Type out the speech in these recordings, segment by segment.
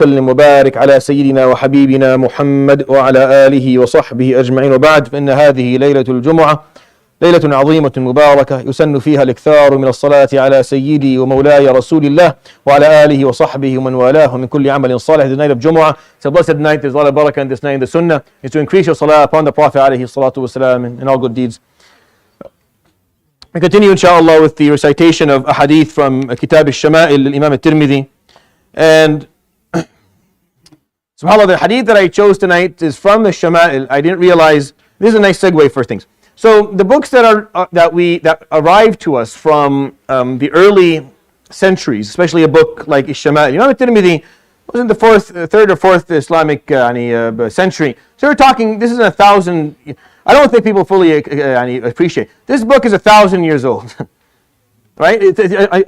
وسلم وبارك على سيدنا وحبيبنا محمد وعلى آله وصحبه أجمعين، وبعد، فإن هذه ليلة الجمعة، ليلة عظيمة مباركة يسن فيها الإكثار من الصلاة على سيدي ومولاي رسول الله وعلى آله وصحبه ومن والاه من كل عمل صالح. The night of Jumu'ah, it's a blessed night. There's a lot of barakah in this night. The sunnah is to increase your salah upon the Prophet عليه الصلاة والسلام and all good deeds. We continue inshallah with the recitation of a hadith from Kitab الشمائل للإمام الترمذي. And subhanAllah, the hadith that I chose tonight is from the Shama'il. I didn't realize, this is a nice segue for things. So the books that arrived to us from the early centuries, especially a book like Shama'il. Imam al-Tirmidhi was in the third or fourth Islamic century. So we're talking, this is 1,000, I don't think people fully appreciate. This book is 1,000 years old. Right?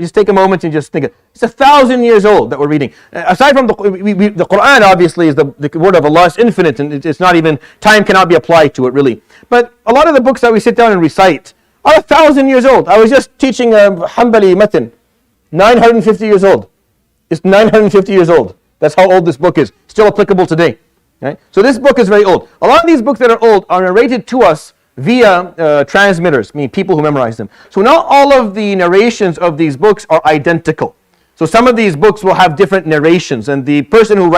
Just take a moment and just think it's 1,000 years old that we're reading. Aside from the Quran, obviously, is the word of Allah. It's infinite, and it's not even, time cannot be applied to it really. But a lot of the books that we sit down and recite are 1,000 years old. I was just teaching a Hanbali Matan, 950 years old. It's 950 years old. That's how old this book is. Still applicable today. Right? So this book is very old. A lot of these books that are old are narrated to us via transmitters, meaning people who memorize them. So not all of the narrations of these books are identical. So some of these books will have different narrations, and the person who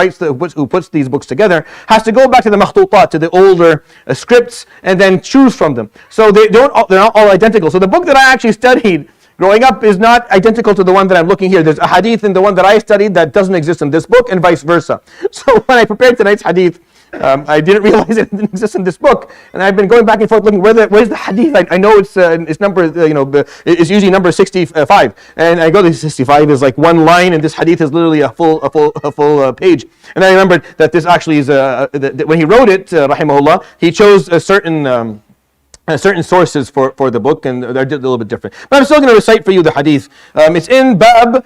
who puts these books together has to go back to the makhtutat, to the older scripts, and then choose from them. So they're not all identical. So the book that I actually studied growing up is not identical to the one that I'm looking here. There's a hadith in the one that I studied that doesn't exist in this book, and vice versa. So when I prepared tonight's hadith, I didn't realize it didn't exist in this book, and I've been going back and forth looking where's the hadith. I know it's number it's usually number 65, and I go to 65 is like one line, and this hadith is literally a full page. And I remembered that this actually is when he wrote it, rahimahullah, he chose a certain sources for the book, and they're a little bit different. But I'm still going to recite for you the hadith. It's in Bab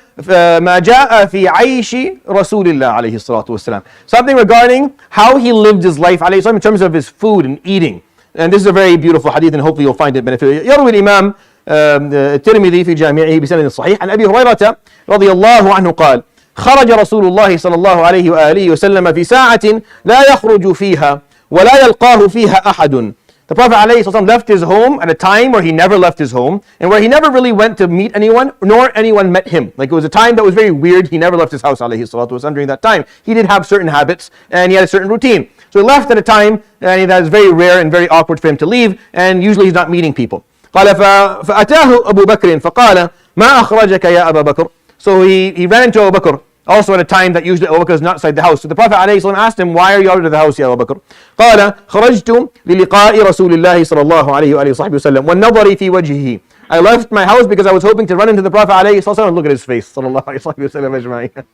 ما جاء في عيش رسول الله عليه الصلاة والسلام. Something regarding how he lived his life عليه الصلاة in terms of his food and eating. And this is a very beautiful hadith, and hopefully you'll find it beneficial. يروي الإمام الترمذي في جامعه بسند صحيح عن أبي هريرة رضي الله عنه قال: خرج رسول الله صلى الله عليه وآله وسلم في ساعة لا يخرج فيها ولا يلقاه فيها أحد. The Prophet ﷺ left his home at a time where he never left his home, and where he never really went to meet anyone, nor anyone met him. Like, it was a time that was very weird. He never left his house ﷺ during that time. He did have certain habits, and he had a certain routine. So he left at a time that is very rare and very awkward for him to leave, and usually he's not meeting people. قال فأتاه أبو بكر فقال ما أخرجك يا أبا بكر. So he ran into Abu Bakr, also at a time that usually Abu Bakr is not inside the house. So the Prophet ﷺ asked him, why are you out of the house, Ya Abu Bakr? قال خرجت للقاء رسول الله صلى الله عليه وآله وصحبه وسلم والنظر في وجهه. I left my house because I was hoping to run into the Prophet ﷺ and look at his face. صلى الله عليه وسلم.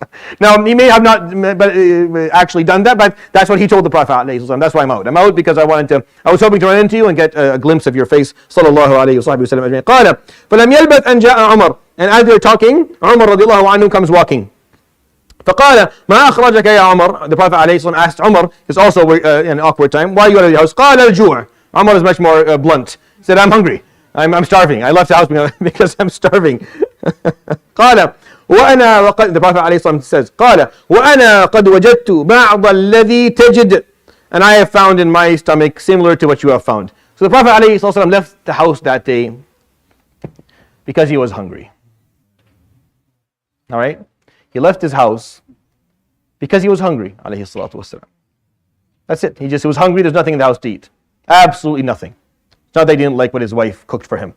Now, he may have not actually done that, but that's what he told the Prophet ﷺ. That's why I'm out. I'm out because I was hoping to run into you and get a glimpse of your face. صلى الله عليه وصحبه وسلم. قال فلم يلبث أن جاء عمر. And as they're talking, Umar رضي الله عنه comes walking. فقال ما أخرجك يا عمر. The Prophet ﷺ asked Umar, it's also an awkward time, why are you out of the house? قال الجوع. Umar is much more blunt. He said, I'm hungry. I'm starving. I left the house because I'm starving. قال وأنا the Prophet ﷺ says قال وأنا قد وجدت بعض الذي تجد. And I have found in my stomach similar to what you have found. So the Prophet ﷺ left the house that day because he was hungry. All right? He left his house because he was hungry, alayhi salatu wasalam. That's it. He was hungry. There's nothing in the house to eat. Absolutely nothing. It's not that he didn't like what his wife cooked for him.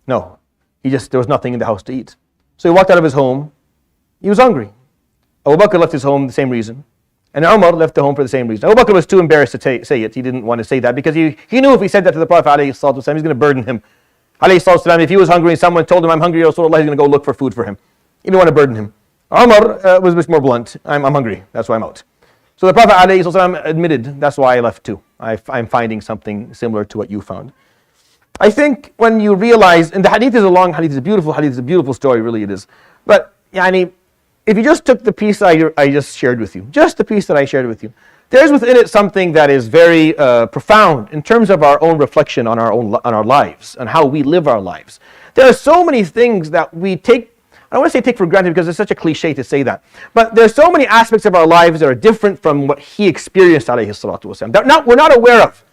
No. There was nothing in the house to eat. So he walked out of his home. He was hungry. Abu Bakr left his home for the same reason. And Umar left the home for the same reason. Abu Bakr was too embarrassed to say it. He didn't want to say that because he knew if he said that to the Prophet alayhi salatu wasalam, he's going to burden him. Alayhi salatu wasalam, if he was hungry and someone told him, I'm hungry, Rasulullah, he's going to go look for food for him. He didn't want to burden him. Umar was much more blunt. I'm hungry. That's why I'm out. So the Prophet ﷺ admitted, that's why I left too. I'm finding something similar to what you found. I think when you realize, and the hadith is a long hadith, it's a beautiful story, really it is. But if you just took the piece I just shared with you, just the piece that I shared with you, there's within it something that is very profound in terms of our own reflection on our lives and how we live our lives. There are so many things that we take I don't want to say take for granted because it's such a cliche to say that. But there's so many aspects of our lives that are different from what he experienced, alayhi salatu wasalam, that we're not aware of.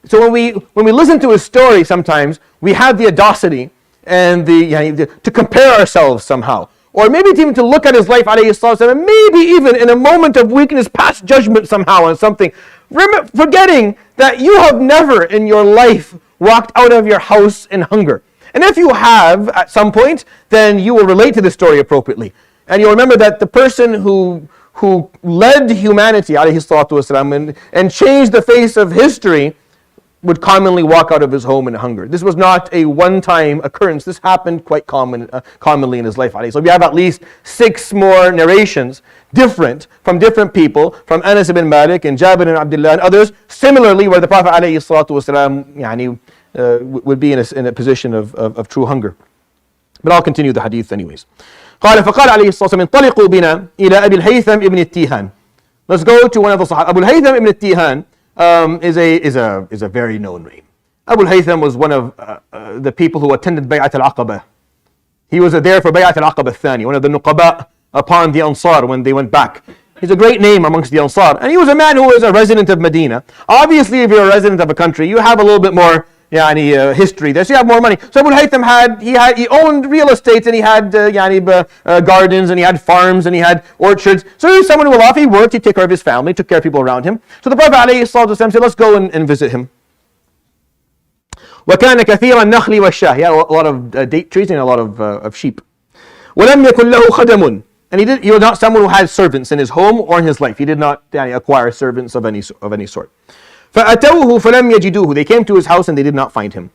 So when we listen to his story sometimes, we have the audacity and to compare ourselves somehow. Or maybe even to look at his life, alayhi salatu, and maybe even in a moment of weakness, pass judgment somehow on something, forgetting that you have never in your life walked out of your house in hunger. And if you have at some point, then you will relate to the story appropriately. And you'll remember that the person who led humanity, alayhi salatu wasalam, and changed the face of history would commonly walk out of his home in hunger. This was not a one-time occurrence. This happened quite commonly in his life. So we have at least 6 more narrations, different people, from Anas ibn Malik and Jabir and Abdullah and others, similarly where the Prophet ﷺ would be in a position of true hunger. But I'll continue the hadith anyways. قال فقال عليه الصلاة والسلام انطلقوا بنا إلى أبي الهيثم ابن التيهان. Let's go to one of the Sahaba. Abu al-Haytham ibn al-Tihan is a very known name. Abu al-Haytham was one of the people who attended Bay'at al-Aqaba. He was there for Bay'at al-Aqaba al-Thani, one of the Nuqaba upon the Ansar when they went back. He's a great name amongst the Ansar. And he was a man who was a resident of Medina. Obviously, if you're a resident of a country, you have a little bit more history there, so you have more money. So Abu al-Haytham he owned real estate, and he had gardens, and he had farms, and he had orchards. So he was someone who he worked, he took care of his family, took care of people around him. So the Prophet ﷺ said, let's go and visit him. وكان كثير النخل والشاه. He had a lot of date trees and a lot of sheep. ولم يكن له خدم. And he was not someone who had servants in his home or in his life. He did not acquire servants of any sort. فأتوه فلم يجدوه. They came to his house and they did not find him.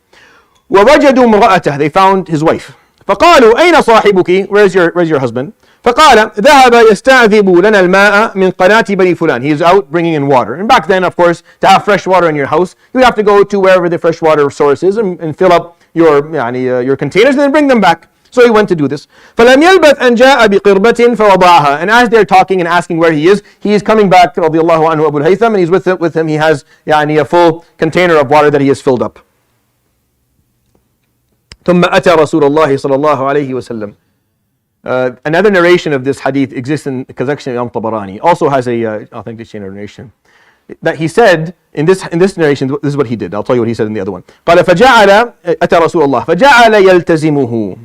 ووجدوا امرأته. They found his wife. فقالوا أين صاحبك? Where's your husband? فقال ذهب يستعذب لنا الماء من قناة بني فلان. He's out bringing in water. And back then, of course, to have fresh water in your house, you have to go to wherever the fresh water source is and fill up your containers and then bring them back. So he went to do this. فلم يلبث أن جاء بقربة فوضعها. And as they're talking and asking where he is coming back, رضي الله عنه أبو الهيثم, and he's with him. He has a full container of water that he has filled up. ثم أتى رسول الله صلى الله عليه وسلم. Another narration of this hadith exists in Kazakhstan. Al-Tabarani also has a authentic chain of narration that he said in this narration. This is what he did. I'll tell you what he said in the other one. قال فجعل أتى رسول الله فجعل يلتزمه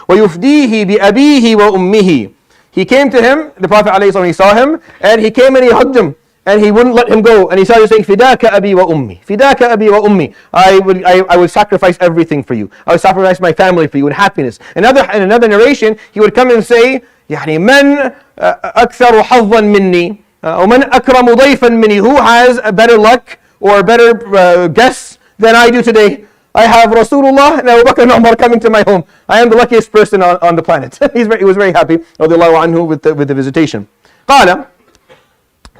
ويفديه بأبيه وأمه. He came to him, the Prophet ﷺ, he saw him, and he came and he hugged him, and he wouldn't let him go, and he started saying, فداك أبي وأمي, فداك أبي وأمي. I would sacrifice everything for you. I would sacrifice my family for you in happiness. In another narration, he would come and say, من أكثر حظا مني, ومن أكرم ضيفا مني. Who has a better luck or better guests than I do today? I have Rasulullah and Abu Bakr and Umar coming to my home. I am the luckiest person on the planet. He was very happy, رضي الله عنه, with the visitation. قال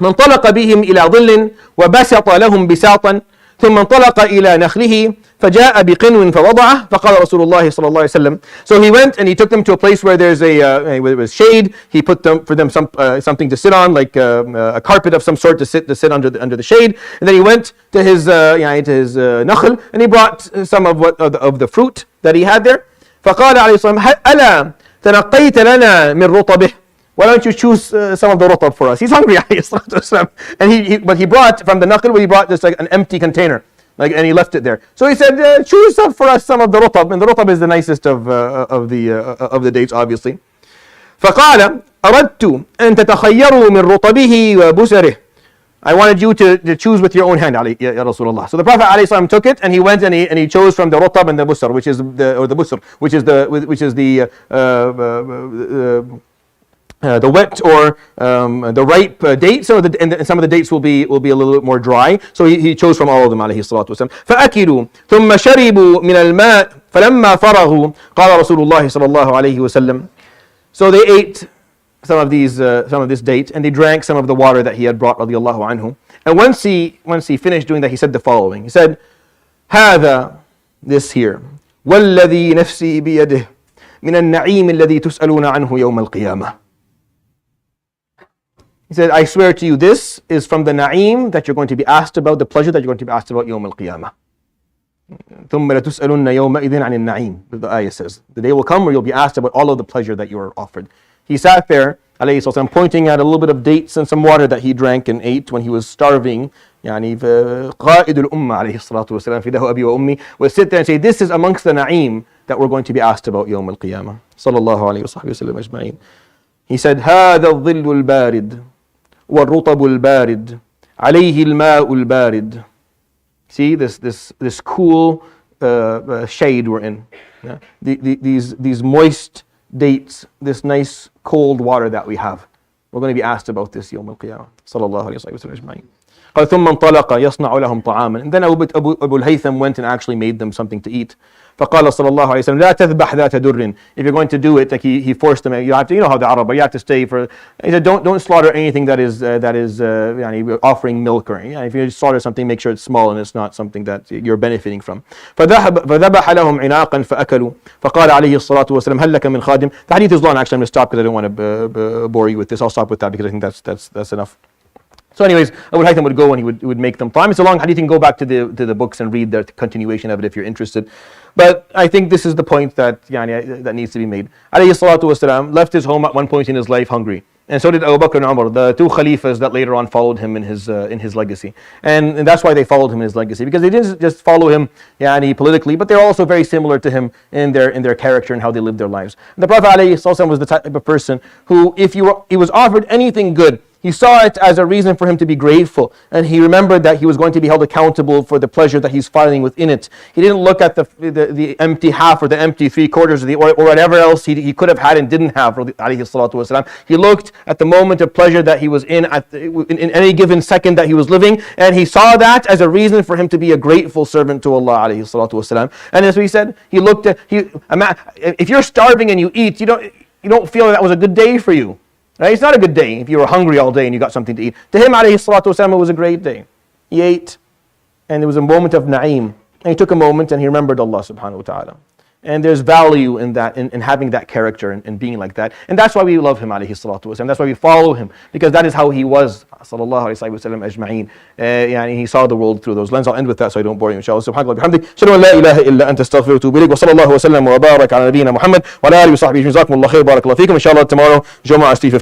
انطلق بهم إلى ظل وبسط لهم بساطا ثم انطلق إلى نخله فجاء بقنو فوضعه فقال رسول الله صلى الله عليه وسلم. So he went and he took them to a place where there's where there was shade. He put for them something to sit on, like a carpet of some sort to sit under the shade. And then he went to his nakhl, and he brought some of the fruit that he had there. فقال عليه الصلاة والسلام ألا تنقيت لنا من رطبه. Why don't you choose some of the rutab for us? He's hungry, and but he brought from the nakhl, he brought just like an empty container, and he left it there. So he said, choose for us some of the rutab, and the rutab is the nicest of the dates, obviously. فقال أردت أن تتخيروا من رطبه وبسره. I wanted you to choose with your own hand, ya Rasulullah. So the Prophet ﷺ took it, and he went and he chose from the rutab and the busr, which is the wet or the ripe dates, and some of the dates will be a little bit more dry. So he chose from all of them, عليه الصلاة والسلام. فأكلوا ثم شربوا من الماء فلما فرغوا قال رسول الله صلى الله عليه وسلم. So they ate some of this date, and they drank some of the water that he had brought, رضي الله عنه. And once he finished doing that, he said the following. He said, هذا, this here, والذي نفسي بيده من النعيم الذي تسألون عنه يوم القيامة. He said, I swear to you, this is from the na'im that you're going to be asked about, the pleasure that you're going to be asked about Yawm al-Qiyamah. ثم لتسألن يومئذ عن النعيم, the ayah says. The day will come where you'll be asked about all of the pleasure that you were offered. He sat there, عليه الصلاة والسلام, pointing at a little bit of dates and some water that he drank and ate when he was starving. يعني قائد الأمة عليه الصلاة والسلام فداه أبي وأمي, would sit there and say, this is amongst the na'im that we're going to be asked about يوم القيامة. صلى الله عليه وصحبه وسلم أجمعين. He said, هذا الظل البارد والرطب البارد عليه الماء البارد. See this cool shade we're in. Yeah? These moist dates, this nice cold water that we have. We're going to be asked about this يوم القيامة. صلى الله عليه وسلم أجمعين. قال ثم انطلق يصنع لهم طعاما. And then Abu الهيثم went and actually made them something to eat. فقال صلى الله عليه وسلم لا تذبح ذات در. If you're going to do it, like he forced them, you have to, you know how the Arab are, you have to stay for. He said don't slaughter anything that is يعني offering milk or anything. If you slaughter something, make sure it's small and it's not something that you're benefiting from. فذبح لهم عناقا فأكلوا. فقال عليه الصلاة والسلام هل لك من خادم. The hadith is long. Actually, I'm going to stop because I don't want to bore you with this. I'll stop with that because I think that's enough. So anyways, Abu Haytham would go and he would make them time. It's a long hadith. You can go back to the books and read the continuation of it if you're interested. But I think this is the point that that needs to be made. Alayhi salatu wasalam left his home at one point in his life hungry. And so did Abu Bakr and Umar, the two Khalifas that later on followed him in his legacy. And that's why they followed him in his legacy, because they didn't just follow him politically, but they're also very similar to him in their character and how they lived their lives. And the Prophet ﷺ was the type of person who, if he was offered anything good, he saw it as a reason for him to be grateful, and he remembered that he was going to be held accountable for the pleasure that he's finding within it. He didn't look at the empty half or the empty 3/4 or whatever else he could have had and didn't have. He looked at the moment of pleasure that he was in any given second that he was living, and he saw that as a reason for him to be a grateful servant to Allah. And as we said, he looked at if you're starving and you eat, you don't feel that was a good day for you. Right? It's not a good day if you were hungry all day and you got something to eat. To him, alayhi salatu wasalam, it was a great day. He ate, and it was a moment of na'im. And he took a moment and he remembered Allah subhanahu wa ta'ala. And there's value in that, in having that character and being like that. And that's why we love him, alayhi salatu wasalam. That's why we follow him, because that is how he was, sallallahu alayhi wa sallam ajma'een. He saw the world through those lenses. I'll end with that so I don't bore you, inshallah. Subhanallah bihamdik. Shadu an la ilaha illa anta astaghfiruka wa atubu ilayk. Wa sallallahu wa sallam wa barak ala nabiyyina Muhammad wa ala alihi wa sahbihi. Jazakumullahu khair. Barakallahu feekum. Inshallah tomorrow, Jumu'ah, Steve 15.